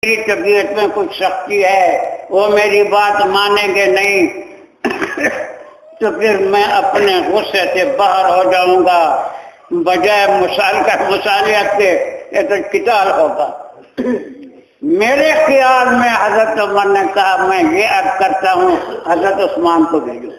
میری طبیعت میں کچھ سختی ہے، وہ میری بات مانیں گے نہیں تو پھر میں اپنے غصے سے باہر ہو جاؤں گا، بجائے مصالحت کے یہ تو قتال ہوگا۔ میرے خیال میں حضرت عمر نے کہا میں یہ عرض کرتا ہوں حضرت عثمان کو بھیجو۔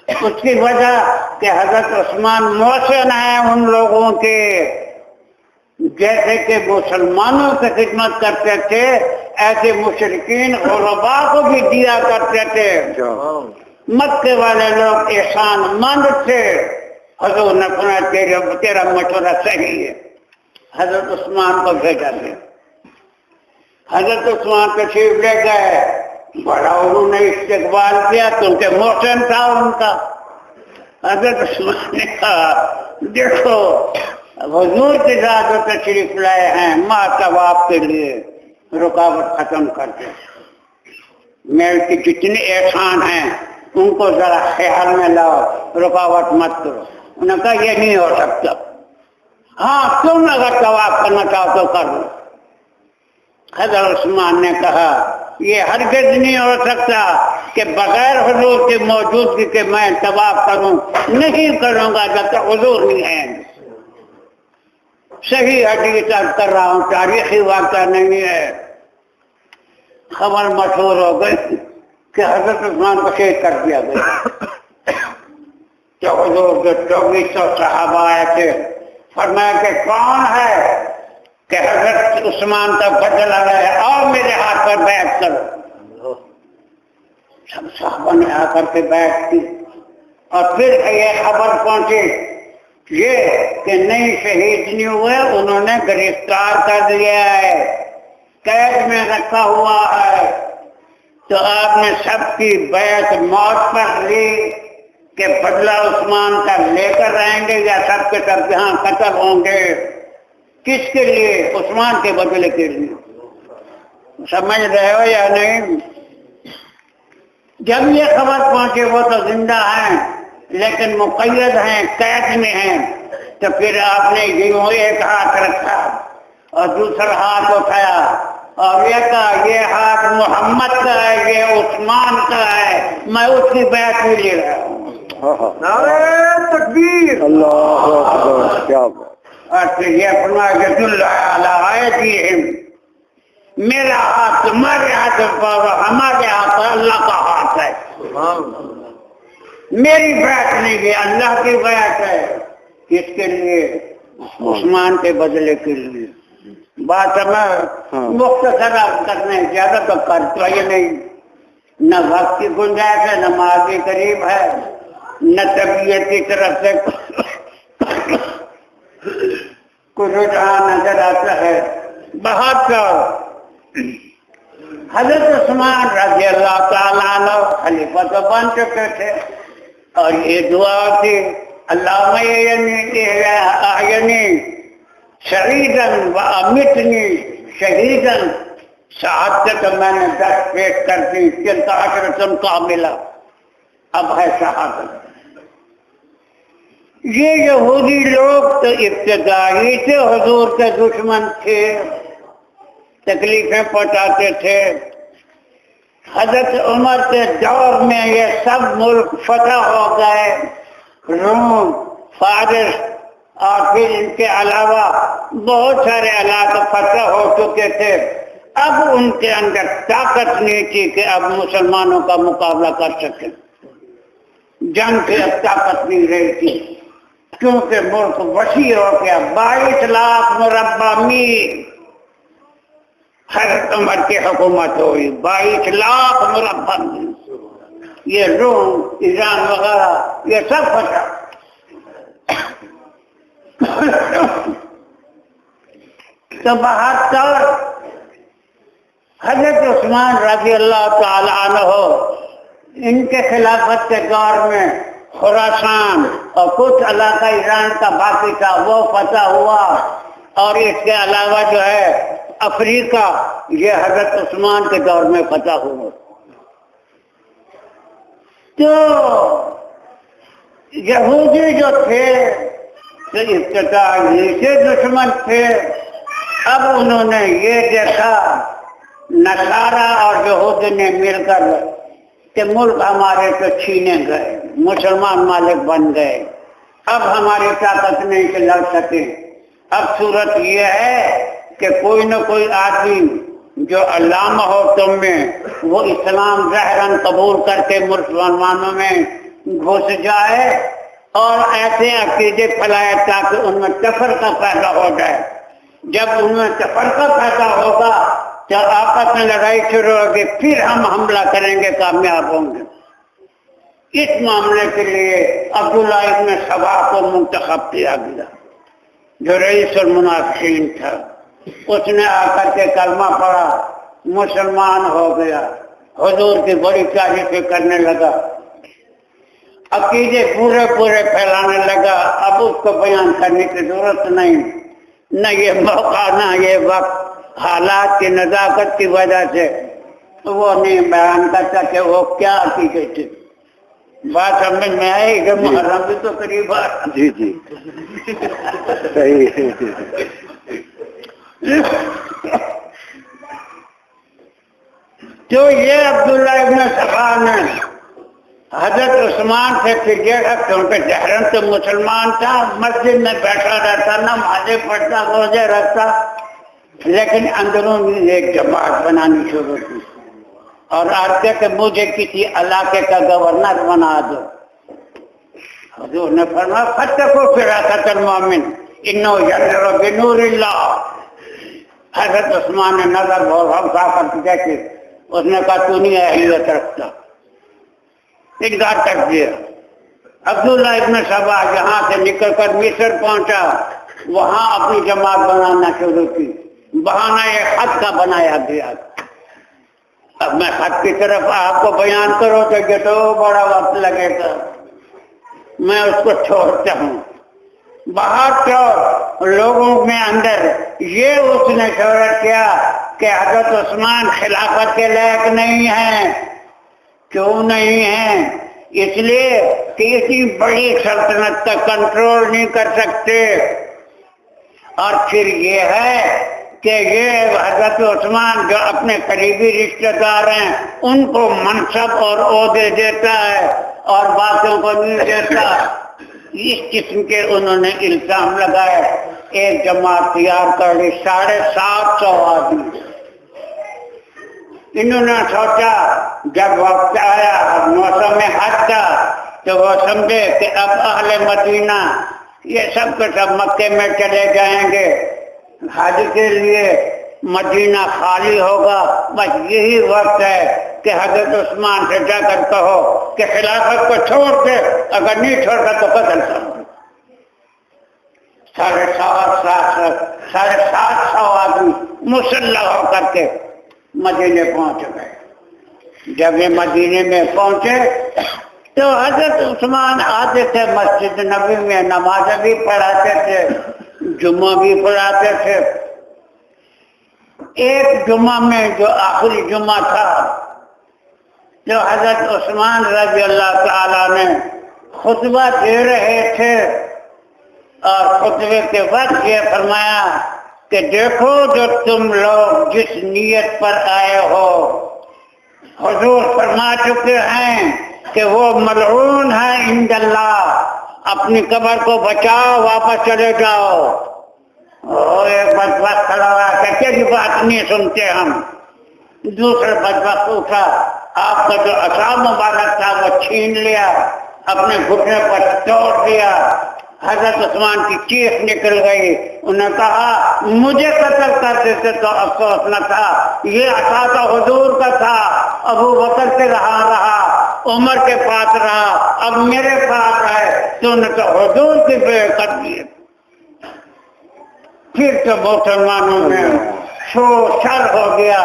اس کی وجہ کہ حضرت عثمان محسن ہیں ان لوگوں کے، جیسے کہ مسلمانوں کی خدمت کرتے تھے ایسے مشرکین غرباء کو بھی دیا کرتے تھے۔ مکے والے لوگ احسان مند تھے۔ حضور نے فرمایا تیرا مشورہ صحیح ہے، حضرت عثمان کو بھیجا گیا۔ حضرت عثمان تشریف لے گئے، بڑا انہوں نے استقبال کیا کیونکہ محسن تھا ان کا۔ حضرت عثمان نے کہا دیکھو حضور کے ساتھ جو تشریف لائے ہیں ماتواب کے لیے رکاوٹ ختم کر دیں، میرے جتنے احسان ہیں ان کو ذرا خیال میں لاؤ، رکاوٹ مت کرو۔ انہوں نے کہا یہ نہیں ہو سکتا۔ ہاں تم اگر طواف کرنا چاہو تو کر لو۔ حضرت عثمان نے کہا یہ ہرگز نہیں ہو سکتا کہ بغیر حضور کی موجودگی کے میں طواف کروں، نہیں کروں گا جب تک حضور نہیں ہے۔ صحیح حدیث کر رہا ہوں، تاریخی واقعہ نہیں ہے۔ خبر مشہور ہو گئی کہ حضرت عثمان کو شہید کر دیا گیا۔ تو حضور کے 2400 صحابہ آئے تھے، فرمایا کہ کون ہے کہ حضرت عثمان کا بدلہ ہے، اور میرے ہاتھ پر بیعت کرو۔ سب صحابہ نے آ کر کے بیعت کی، اور پھر یہ خبر پہنچی یہ کہ نہیں شہید نہیں ہوئے، انہوں نے گرفتار کر لیا ہے، قید میں رکھا ہوا ہے۔ تو آپ نے سب کی بیعت موت پر لی کہ بدلہ عثمان کا لے کر رہیں گے یا سب کے سب یہاں قتل ہوں گے۔ کس کے لیے؟ عثمان کے بدلے کے لیے۔ سمجھ رہے ہو یا نہیں؟ جب یہ خبر پہنچے وہ تو زندہ ہیں لیکن مقید ہیں، قید میں ہیں، تو پھر آپ نے یوں ایک ہاتھ رکھا اور دوسرا ہاتھ اٹھایا اور یہ کہا یہ ہاتھ محمد کا ہے، یہ عثمان کا ہے، میں اس کی بیعت بھی لے رہا ہوں۔ نعرہ تکبیر، اللہ اکبر، کیا بات۔ اور پھر یہ فرمایا کہ میرا ہاتھ تمہارے ہاتھ پر، ہمارے ہاتھ پر اللہ کا ہاتھ ہے۔ میری بیعت نہیں ہے، اللہ کی بیعت ہے۔ کس کے لیے؟ عثمان کے بدلے کے لیے۔ بات میں مختصر کرنے زیادہ تو کرتا ہی نہیں، نہ وقت کی گنجائش ہے، نماز بھی قریب ہے، نہ طبیعت کی طرف سے کوئی رجحان نظر آتا ہے۔ بہت حضرت عثمان رضی اللہ تعالیٰ عنہ خلیفہ تو بن چکے تھے، اور یہ دعا تھی اللہم احینی شہیداً و امیتنی شہیداً۔ شہادت تو میں نے 10 پیش کر دی، تلک عشرۃ کاملہ، اب ہے شہادت۔ یہ یہودی لوگ تو ابتدائی سے حضور کے دشمن تھے، تکلیفیں پہنچاتے تھے۔ حضرت عمر کے دور میں یہ سب ملک فتح ہو گئے، روم، فارس، اور پھر ان کے علاوہ بہت سارے علاقے فتح ہو چکے تھے۔ اب ان کے اندر طاقت نہیں تھی کہ اب مسلمانوں کا مقابلہ کر سکیں، جنگ سے اب طاقت نہیں رہی تھی، کیونکہ ملک وسیع ہو گیا، 22 لاکھ مربع میل حضرت عمر کی حکومت ہوئی، 22 لاکھ مربع میل۔ یہ روم، ایران وغیرہ یہ سب فتح۔ تو 72 حضرت عثمان رضی اللہ تعالی عنہ ان کے خلافت کے دور میں خراسان اور کچھ علاقہ ایران کا باقی تھا وہ فتح ہوا، اور اس کے علاوہ جو ہے افریقہ یہ حضرت عثمان کے دور میں فتح ہوا۔ تو یہودی جو تھے تو ابتدائی سے دشمن تھے، اب انہوں نے یہ دیکھا نصارہ اور یہود نے مل کر کہ ملک ہمارے تو چھینے گئے، مسلمان مالک بن گئے، اب ہماری طاقت نہیں کہ لڑ سکے۔ اب صورت یہ ہے کہ کوئی نہ کوئی آدمی جو علامہ ہو تم میں، وہ اسلام ظاہراً قبول کر کے مسلمانوں میں گھس جائے اور ایسے عقیدے پھیلائے تاکہ ان میں تفرقہ پیدا ہو جائے۔ جب ان میں تفرقہ پیدا ہوگا تو آپس میں لڑائی شروع ہوگی، پھر ہم حملہ کریں گے، کامیاب ہوں گے۔ اس معاملے کے لیے عبداللہ ابن سبا کو منتخب کیا گیا جو رئیس المنافقین تھا۔ اس نے آ کر کے کلمہ پڑھا، مسلمان ہو گیا، حضور کی بڑی تعریفیں کرنے لگا، عقیدے پورے پھیلانے لگا۔ اب اس کو بیان کرنے کی ضرورت نہیں، نہ یہ موقع نہ یہ وقت، حالات کی نزاکت کی وجہ سے وہ نہیں بیان کرتا کہ وہ کیا عقیدے تھے۔ بات سمجھ میں آئی کہ محرم بھی تو قریب آ رہا۔ جی جی صحیح۔ تو یہ عبداللہ ابن سبا نے حضرت عثمان سے فریے گا کیونکہ ظاہراً تو مسلمان تھا، مسجد میں بیٹھا رہتا، نمازیں پڑھتا، روزے رکھتا، لیکن اندرون ایک جماعت بنانی شروع کی اور آتے کہ مجھے کسی علاقے کا گورنر بنا دو۔ حضور نے فرمایا فاتقوا فراست المؤمن انہ یضرب بنور اللہ۔ حضرت عثمان نے نظر بہت ہم کر کے دیکھی، اس نے کہا تو نہیں اہلیت رکھتا، انکار کر دیا۔ عبداللہ ابن سبا یہاں سے نکل کر مصر پہنچا، وہاں اپنی جماعت بنانا شروع کی، بہانہ ایک خط کا بنایا گیا۔ اب میں خط کی طرف آپ کو بیان کروں تو یہ تو بڑا وقت لگے گا، میں اس کو چھوڑتا ہوں۔ باہر تو لوگوں میں اندر یہ اس نے شہرت کیا کہ حضرت عثمان خلافت کے لائق نہیں ہیں۔ کیوں نہیں ہیں؟ اس لیے کہ اتنی بڑی سلطنت کا کنٹرول نہیں کر سکتے، اور پھر یہ ہے کہ یہ حضرت عثمان جو اپنے قریبی رشتہ دار ہیں ان کو منصب اور عہدے دیتا ہے اور باقیوں کو نہیں دیتا۔ اس قسم کے انہوں نے الزام لگائے۔ ایک جماعت تیار کر لی، 750 آدمی۔ انہوں نے سوچا جب وقت آیا، اب موسم حج تھا، تو وہ سمجھے کہ اب اہل مدینہ یہ سب کے سب مکے میں چلے جائیں گے، حج کے لیے مدینہ خالی ہوگا، بس یہی وقت ہے کہ حضرت عثمان سے جا کر کہو کہ خلافت کو چھوڑ دے، اگر نہیں چھوڑتا تو قتل کر دو۔ 750 آدمی مسلح ہو کر کے مدینے پہنچ گئے۔ جب یہ مدینے میں پہنچے تو حضرت عثمان آتے تھے مسجد نبی میں، نمازیں بھی پڑھاتے تھے، جمعہ بھی پڑھاتے تھے۔ ایک جمعہ میں جو آخری جمعہ تھا جو حضرت عثمان رضی اللہ تعالیٰ نے خطبہ دے رہے تھے، اور خطبے کے وقت یہ فرمایا کہ دیکھو جو تم لوگ جس نیت پر آئے ہو، حضور فرما چکے ہیں کہ وہ ملعون ہے عند اللہ، اپنی قبر کو بچاؤ، واپس چلے جاؤ۔ ایک بدبخت کھڑا ہوا کہ تیری بات نہیں سنتے ہم۔ دوسرا بدبخت اٹھا، آپ کا جو عصا مبارک تھا وہ چھین لیا، اپنے گھٹنے پر توڑ دیا۔ حضرت عثمان کی چیخ نکل گئی، انہوں نے کہا مجھے قتل کر دیتے تو افسوس نہ تھا، یہ عصا تو حضور کا تھا، ابو بکر کے رہا، عمر کے پاس رہا، اب میرے پاس ہے، تو نے تو حضور کی بیعت دی۔ پھر تو مسلمانوں میں شور شر ہو گیا،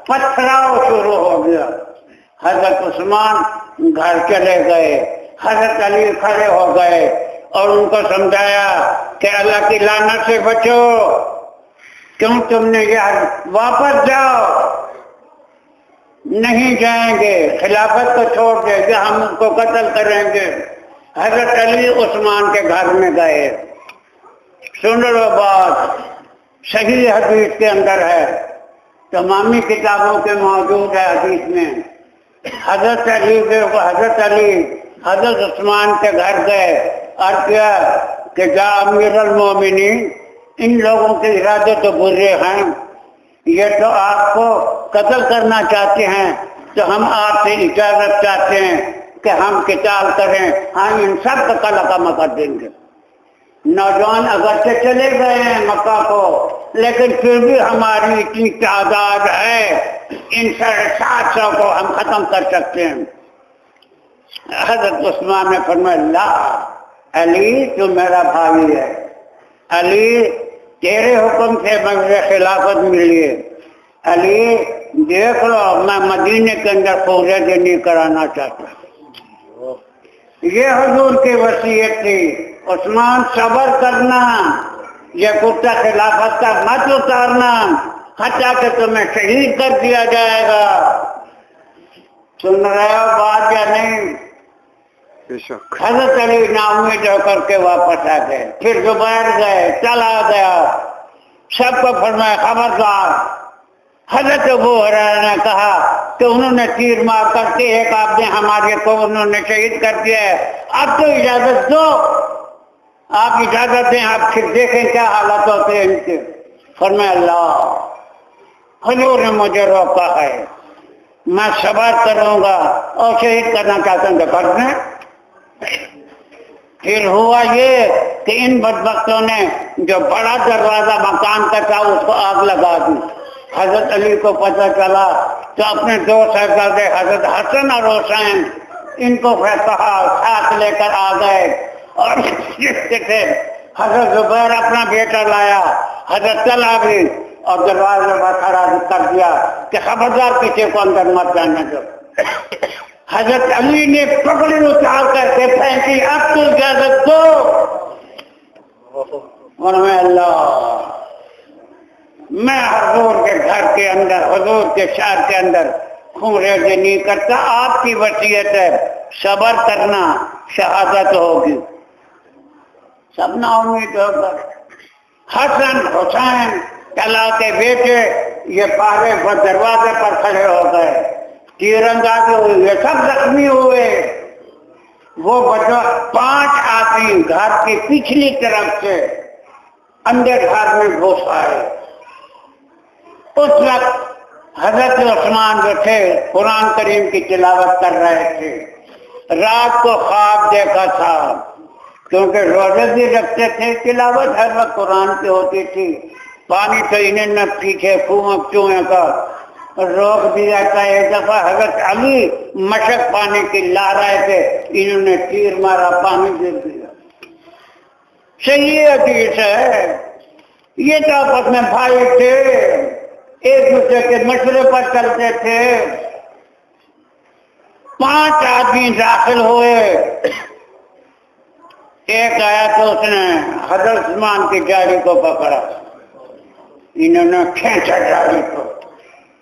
پتھراؤ شروع ہو گیا۔ حضرت عثمان گھر چلے گئے، حضرت علی کھڑے ہو گئے اور ان کو سمجھایا کہ اللہ کی لعنت سے بچو، کیوں تم نے یار واپس جاؤ، نہیں جائیں گے، خلافت کو چھوڑ دیں گے، ہم ان کو قتل کریں گے۔ حضرت علی عثمان کے گھر میں گئے، سن لو بات، صحیح حدیث کے اندر ہے، تمامی کتابوں کے موجود ہے حدیث میں، حضرت علی حضرت عثمان کے گھر گئے اور کیا کہ جا امیر المومنین، ان لوگوں کے ارادے تو برے ہیں، یہ تو آپ کو قتل کرنا چاہتے ہیں، تو ہم آپ سے اجازت چاہتے ہیں کہ ہم قتال کریں، ہم ان سب کا کلکمہ کر دیں گے۔ نوجوان اگرچہ چلے گئے ہیں مکہ کو، لیکن پھر بھی ہماری اتنی تعداد ہے، ان 750 کو ہم ختم کر سکتے ہیں۔ حضرت عثمان نے فرمایا لا علی تو میرا بھائی ہے، علی تیرے حکم سے مجھے خلافت ملی ہے، علی دیکھ لو میں مدینے کے اندر فوجیں نہیں کرانا چاہتا۔ یہ حضور کی وصیت تھی، عثمان صبر کرنا، یہ کرتا خلافت کا مت اتارنا حتیٰ کہ تمہیں شہید کر دیا جائے گا۔ سن رہے ہو بات یا نہیں؟ حضرت علی نا امید ہو کر کے واپس آ گئے، پھر زبیر گئے، چلا گیا، سب کو فرمایا خبردار۔ حضرت ابو ہریرہ نے کہا کہ انہوں نے تیر مار کر کے ایک آدمی ہمارے کو انہوں نے شہید کر دیا ہے، اب تو اجازت دو، آپ اجازت دیں، آپ پھر دیکھیں کیا حالت ہوتے ہیں ان کے۔ فرمایا اللہ حضور نے مجھے روکا ہے، میں صبر کروں گا اور شہید کرنا چاہتا ہوں تو کر دیں۔ پھر ہوا یہ کہ ان بدبختوں نے جو بڑا دروازہ مکان کا تھا اس کو آگ لگا دی۔ حضرت علی کو پتہ چلا تو اپنے دو صاحبزادے حضرت حسن اور حسین ان کو کہا ساتھ لے کر آ گئے، اور حضرت زبیر اپنا بیٹا لایا، حضرت چلا بھی اور دروازے پر کھڑا کر دیا کہ خبردار کسی کو اندر مت جانے دو۔ حضرت علی نے پگڑی اتار کر کے پھینکی، اب تو اجازت دو۔ اور میں اللہ میں حضور کے گھر کے اندر، حضور کے شہر کے اندر خون ریزی نہیں کرتا، آپ کی وصیت ہے صبر کرنا شہادت ہوگی۔ سب نا امید ہو کر حسن حسین کلا کے بیٹے یہ پہرے پر دروازے پر کھڑے ہو گئے، تیر اندازی ہوئے، یہ سب زخمی ہوئے۔ وہ بچہ 5 آدمی گھر کی پچھلی طرف سے اندر گھر میں گھس آئے۔ اس وقت حضرت عثمان جو تھے قرآن کریم کی تلاوت کر رہے تھے، رات کو خواب دیکھا تھا، کیونکہ روزے بھی رکھتے تھے، تلاوت ہر وقت قرآن کی ہوتی تھی، پانی تو انہیں نہ پیچھے کنواں چوہے کا روک دیا تھا۔ ایک دفعہ حضرت علی مشق پانی کی لا رہے تھے، انہوں نے تیر مارا، پانی گر دیا۔ صحیح حدیث ہے، یہ تو آپس میں بھائی تھے، ایک دوسرے کے مشورے پر چلتے تھے۔ 5 آدمی داخل ہوئے، ایک آیا تو اس نے حضرت عثمان کی گاڑی کو پکڑا، انہوں نے کھینچا گاڑی کو،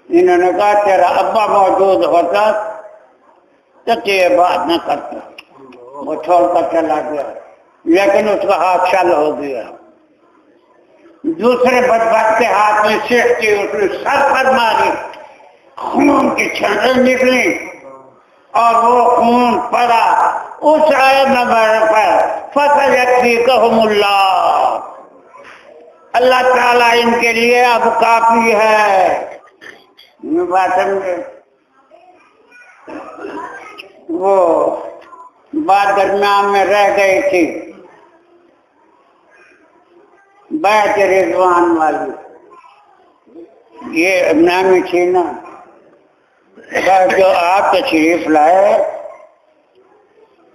انہوں نے کہا تیرا ابا موجود ہوتا تو یہ بات نہ کرتا۔ وہ چھوڑ کر چلا گیا، لیکن اس کا ہاتھ شل ہو گیا۔ دوسرے بدبخت کے ہاتھ میں سیخ تھی، اس نے سر پر ماری، خون کی چھینٹیں نکلی اور وہ خون پڑا اس آیت نمبر پر فَسَيَكْفِيكَهُمُ اللَّهُ، اللہ تعالیٰ ان کے لیے اب کافی ہے۔ بات سمجھے؟ وہ بات درمیان میں رہ گئی تھی، بیعت رضوان والی، یہ نامی تھی نا، جو آپ تشریف لائے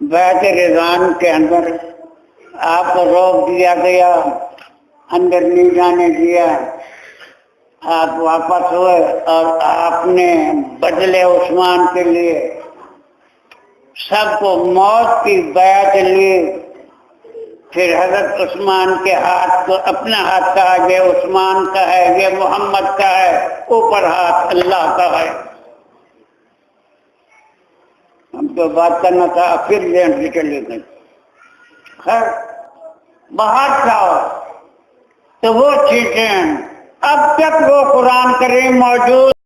بیعت رضوان کے اندر آپ کو روک دیا گیا، اندر نہیں جانے دیا، آپ واپس ہوئے اور آپ نے بدلے عثمان کے لیے سب کو موت کی بیعت لی۔ پھر حضرت عثمان کے ہاتھ کو اپنا ہاتھ کہا، یہ عثمان کا ہے، یہ محمد کا ہے، اوپر ہاتھ اللہ کا ہے۔ ہم تو بات کرنا تھا، پھر ذہن سے چلے گئے۔ خیر باہر جاؤ، تو وہ چیزیں اب تک وہ قرآن کریم موجود